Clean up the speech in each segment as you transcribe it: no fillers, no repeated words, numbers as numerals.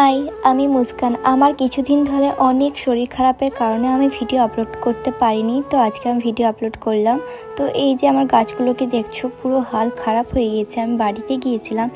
High, আমি মুস্কান। আমার কিছুদিন ধরে অনেক শরীর খারাপের কারণে আমি ভিডিও আপলোড করতে পারিনি। তো আজকে আমি ভিডিও আপলোড করলাম। তো এই যে আমার গাছগুলোকে দেখছো, পুরো হাল খারাপ হয়ে গিয়েছে। আমি বাড়িতে গিয়েছিলাম,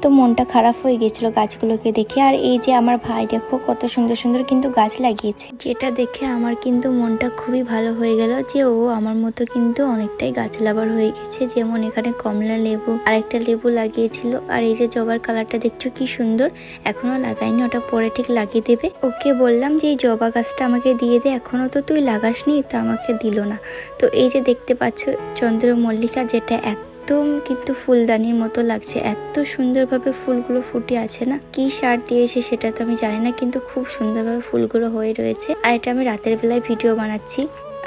তো মনটা খারাপ হয়ে গিয়েছিল গাছগুলোকে দেখে। আর এই যে আমার ভাই দেখো কত সুন্দর সুন্দর কিন্তু গাছ লাগিয়েছে, যেটা দেখে আমার কিন্তু মনটা খুবই ভালো হয়ে গেল যে ও আমার মতো কিন্তু অনেকটাই গাছ লাভার হয়ে গেছে। যেমন এখানে কমলা লেবু, আরেকটা লেবু লাগিয়েছিল। আর এই যে জবার কালারটা দেখছো কি সুন্দর, এখনো লাগাইনি, ওটা পরে ঠিক লাগিয়ে দেবে। ওকে বললাম যে এই জবা গাছটা আমাকে দিয়ে দে, এখনো তো তুই লাগাসনি, তো আমাকে দিল না। তো এই যে দেখতে পাচ্ছ চন্দ্রমল্লিকা, যেটা একদম কিন্তু ফুলদানির মতো লাগছে, এত সুন্দরভাবে ফুলগুলো ফুটে আছে না। কি সার দিয়েছে সেটা তো আমি জানি না, কিন্তু খুব সুন্দরভাবে ফুলগুলো হয়ে রয়েছে। আর এটা আমি রাতের বেলায় ভিডিও বানাচ্ছি।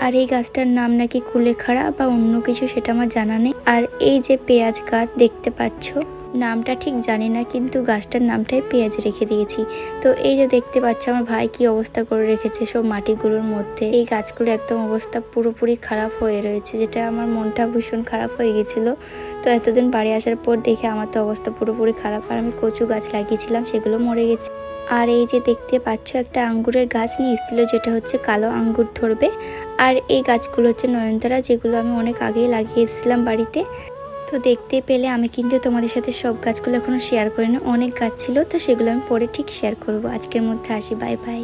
আর এই গাছটার নাম নাকি কুলেখাড়া বা অন্য কিছু, সেটা আমার জানা নেই। আর এই যে পেঁয়াজ গাছ দেখতে পাচ্ছ, নামটা ঠিক জানি না, কিন্তু গাছটার নামটাই পেঁয়াজ রেখে দিয়েছি। তো এই যে দেখতে পাচ্ছ আমার ভাই কি অবস্থা করে রেখেছে সব মাটিগুলোর মধ্যে। এই গাছগুলো একদম অবস্থা পুরোপুরি খারাপ হয়ে রয়েছে, যেটা আমার মনটা ভীষণ খারাপ হয়ে গেছিলো। তো এতদিন বাড়ি আসার পর দেখে আমার তো অবস্থা পুরোপুরি খারাপ। আর আমি কচু গাছ লাগিয়েছিলাম, সেগুলো মরে গেছে। আর এই যে দেখতে পাচ্ছ একটা আঙ্গুরের গাছ নিয়ে এসেছিলো, যেটা হচ্ছে কালো আঙ্গুর ধরবে। আর এই গাছগুলো হচ্ছে নয়নতারা, যেগুলো আমি অনেক আগেই লাগিয়েছিলাম বাড়িতে। তো দেখতে পেলে আমি কিন্তু তোমাদের সাথে সব গাছগুলো এখনো শেয়ার করিনি, অনেক গাছ ছিল, তো সেগুলো আমি পরে ঠিক শেয়ার করব। আজকের মধ্যে আসি, বাই বাই।